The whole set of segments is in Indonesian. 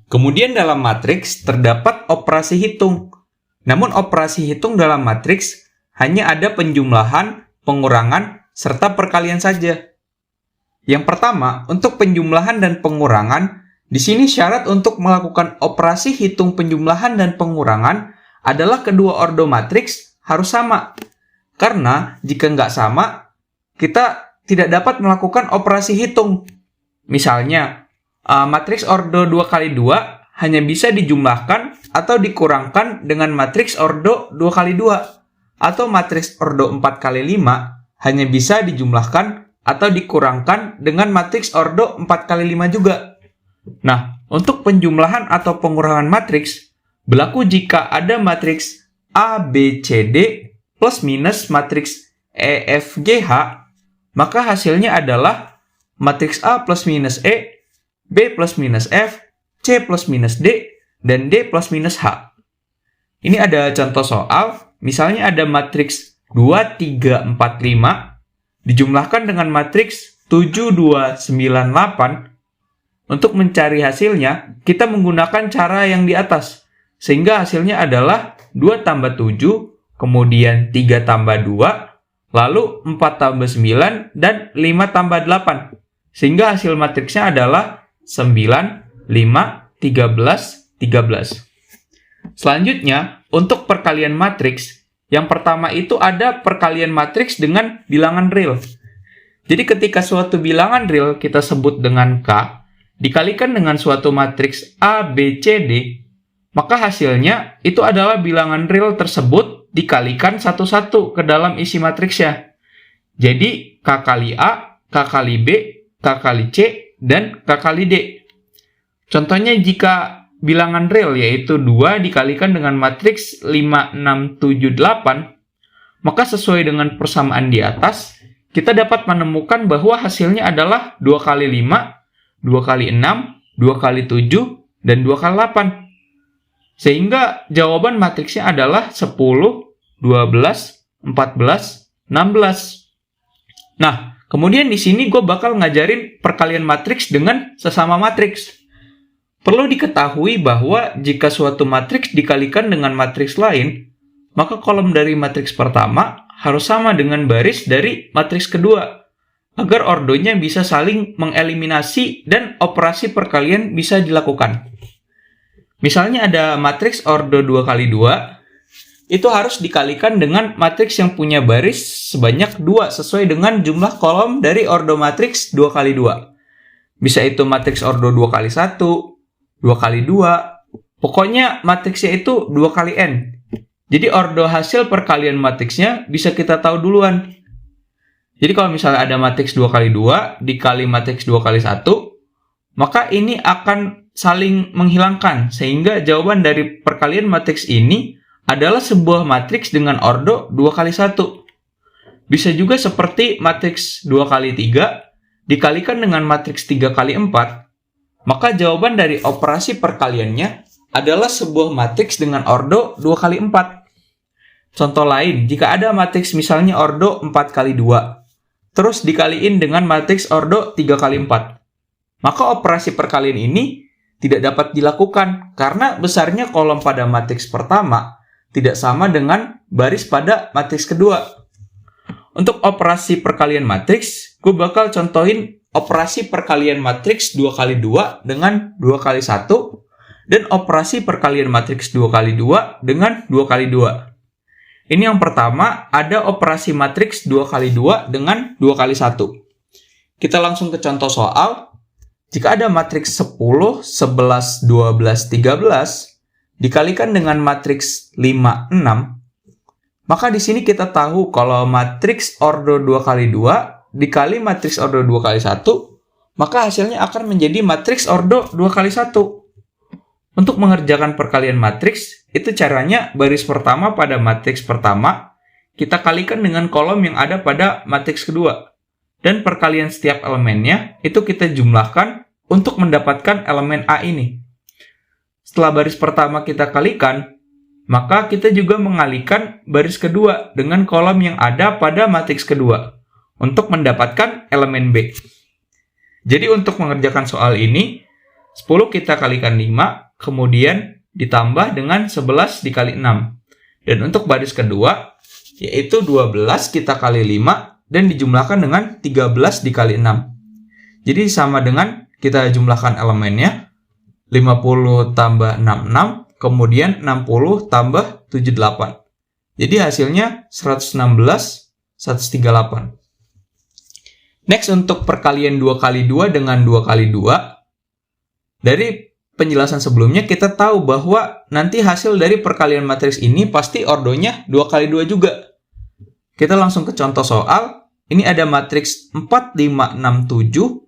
Kemudian dalam matriks terdapat operasi hitung. Namun operasi hitung dalam matriks hanya ada penjumlahan, pengurangan, serta perkalian saja. Yang pertama, untuk penjumlahan dan pengurangan, di sini syarat untuk melakukan operasi hitung penjumlahan dan pengurangan adalah kedua ordo matriks harus sama. Karena jika nggak sama, kita tidak dapat melakukan operasi hitung. Misalnya, matriks ordo 2x2 hanya bisa dijumlahkan atau dikurangkan dengan matriks ordo 2x2. Atau matriks ordo 4x5 hanya bisa dijumlahkan atau dikurangkan dengan matriks ordo 4x5 juga. Nah, untuk penjumlahan atau pengurangan matriks, berlaku jika ada matriks A, B, C, D plus minus matriks E, F, G, H, maka hasilnya adalah matriks A plus minus E, B plus minus F, C plus minus D, dan D plus minus H. Ini ada contoh soal, misalnya ada matriks 2, 3, 4, 5, dijumlahkan dengan matriks 7, 2, 9, 8. Untuk mencari hasilnya, kita menggunakan cara yang di atas, sehingga hasilnya adalah 2 tambah 7, kemudian 3 tambah 2, lalu 4 tambah 9, dan 5 tambah 8. Sehingga hasil matriksnya adalah 9, 5, 13, 13. Selanjutnya, untuk perkalian matriks, yang pertama itu ada perkalian matriks dengan bilangan real. Jadi ketika suatu bilangan real kita sebut dengan K, dikalikan dengan suatu matriks A, B, C, D, maka hasilnya itu adalah bilangan real tersebut dikalikan satu-satu ke dalam isi matriksnya. Jadi, K kali A, K kali B, K kali C, dan K kali D. Contohnya jika bilangan real yaitu 2 dikalikan dengan matriks 5, 6, 7, 8, maka sesuai dengan persamaan di atas, kita dapat menemukan bahwa hasilnya adalah 2 kali 5, 2 kali 6, 2 kali 7, dan 2 kali 8. Sehingga jawaban matriksnya adalah 10, 12, 14, 16. Nah, kemudian di sini gue bakal ngajarin perkalian matriks dengan sesama matriks. Perlu diketahui bahwa jika suatu matriks dikalikan dengan matriks lain, maka kolom dari matriks pertama harus sama dengan baris dari matriks kedua, agar ordonya bisa saling mengeliminasi dan operasi perkalian bisa dilakukan. Misalnya ada matriks ordo 2x2, itu harus dikalikan dengan matriks yang punya baris sebanyak 2 sesuai dengan jumlah kolom dari ordo matriks 2x2. Bisa itu matriks ordo 2x1, 2x2, pokoknya matriksnya itu 2 kali n. Jadi ordo hasil perkalian matriksnya bisa kita tahu duluan. Jadi kalau misalnya ada matriks 2x2 dikali matriks 2x1, maka ini akan saling menghilangkan, sehingga jawaban dari perkalian matriks ini adalah sebuah matriks dengan ordo 2x1. Bisa juga seperti matriks 2x3 dikalikan dengan matriks 3x4, maka jawaban dari operasi perkaliannya adalah sebuah matriks dengan ordo 2x4. Contoh lain, jika ada matriks misalnya ordo 4x2, terus dikaliin dengan matriks ordo 3x4, maka operasi perkalian ini tidak dapat dilakukan karena besarnya kolom pada matriks pertama tidak sama dengan baris pada matriks kedua. Untuk operasi perkalian matriks, gue bakal contohin operasi perkalian matriks 2x2 dengan 2x1 dan operasi perkalian matriks 2x2 dengan 2x2. Ini yang pertama, ada operasi matriks 2x2 dengan 2x1. Kita langsung ke contoh soal. Jika ada matriks 10, 11, 12, 13 dikalikan dengan matriks 5, 6, maka di sini kita tahu kalau matriks ordo 2x2 dikali matriks ordo 2x1, maka hasilnya akan menjadi matriks ordo 2x1. Untuk mengerjakan perkalian matriks, itu caranya baris pertama pada matriks pertama kita kalikan dengan kolom yang ada pada matriks kedua. Dan perkalian setiap elemennya itu kita jumlahkan untuk mendapatkan elemen A ini. Setelah baris pertama kita kalikan, maka kita juga mengalikan baris kedua dengan kolom yang ada pada matriks kedua untuk mendapatkan elemen B. Jadi untuk mengerjakan soal ini, 10 kita kalikan 5, kemudian ditambah dengan 11 dikali 6. Dan untuk baris kedua, yaitu 12 kita kali 5, dan dijumlahkan dengan 13 dikali 6. Jadi sama dengan kita jumlahkan elemennya, 50 tambah 66, kemudian 60 tambah 78. Jadi hasilnya 116, 138. Next, untuk perkalian 2 kali 2 dengan 2 kali 2. Dari penjelasan sebelumnya kita tahu bahwa nanti hasil dari perkalian matriks ini pasti ordonya 2 kali 2 juga. Kita langsung ke contoh soal. Ini ada matriks 4, 5, 6, 7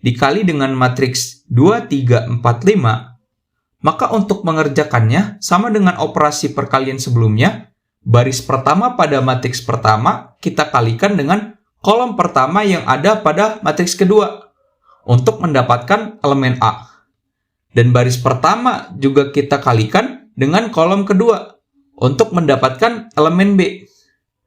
dikali dengan matriks 2, 3, 4, 5. Maka untuk mengerjakannya sama dengan operasi perkalian sebelumnya. Baris pertama pada matriks pertama kita kalikan dengan kolom pertama yang ada pada matriks kedua untuk mendapatkan elemen A. Dan baris pertama juga kita kalikan dengan kolom kedua untuk mendapatkan elemen B.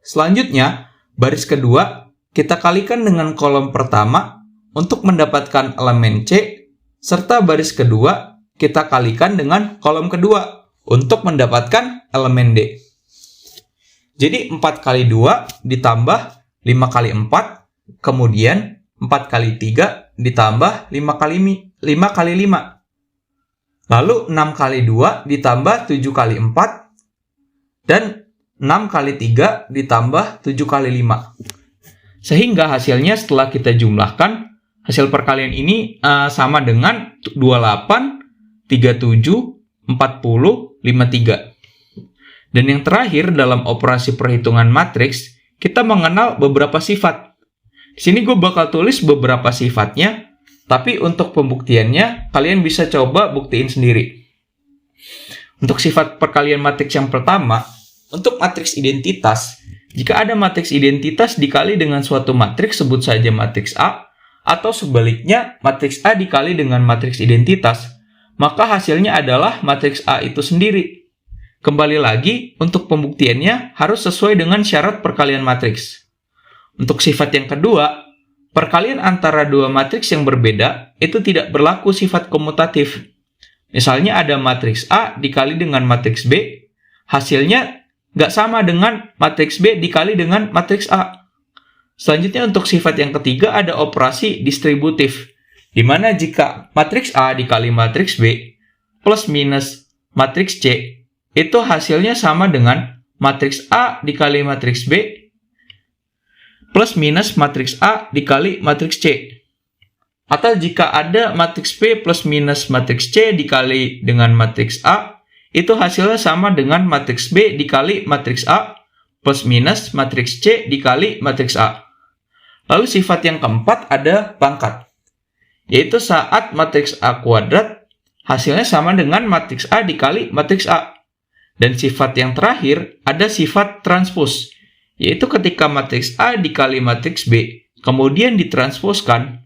Selanjutnya, baris kedua kita kalikan dengan kolom pertama untuk mendapatkan elemen C, serta baris kedua kita kalikan dengan kolom kedua untuk mendapatkan elemen D. Jadi 4 kali 2 ditambah 5 kali 4, kemudian 4 kali 3 ditambah 5 kali 5. Lalu 6 kali 2 ditambah 7 kali 4, dan 6 kali 3 ditambah 7 kali 5. Sehingga hasilnya setelah kita jumlahkan, hasil perkalian ini sama dengan 28, 37, 40, 53. Dan yang terakhir dalam operasi perhitungan matriks, kita mengenal beberapa sifat. Di sini gue bakal tulis beberapa sifatnya, tapi untuk pembuktiannya kalian bisa coba buktiin sendiri. Untuk sifat perkalian matriks yang pertama, untuk matriks identitas, jika ada matriks identitas dikali dengan suatu matriks, sebut saja matriks A, atau sebaliknya matriks A dikali dengan matriks identitas, maka hasilnya adalah matriks A itu sendiri. Kembali lagi, untuk pembuktiannya harus sesuai dengan syarat perkalian matriks. Untuk sifat yang kedua, perkalian antara dua matriks yang berbeda itu tidak berlaku sifat komutatif. Misalnya ada matriks A dikali dengan matriks B, hasilnya nggak sama dengan matriks B dikali dengan matriks A. Selanjutnya untuk sifat yang ketiga ada operasi distributif, di mana jika matriks A dikali matriks B plus minus matriks C, itu hasilnya sama dengan matriks A dikali matriks B plus minus matriks A dikali matriks C. Atau jika ada matriks B plus minus matriks C dikali dengan matriks A, itu hasilnya sama dengan matriks B dikali matriks A plus minus matriks C dikali matriks A. Lalu sifat yang keempat ada pangkat, yaitu saat matriks A kuadrat hasilnya sama dengan matriks A dikali matriks A. Dan sifat yang terakhir ada sifat transpos, yaitu ketika matriks A dikali matriks B kemudian ditransposkan,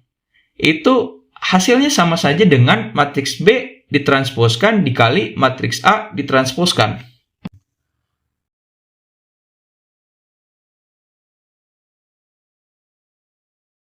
itu hasilnya sama saja dengan matriks B ditransposkan dikali matriks A ditransposkan.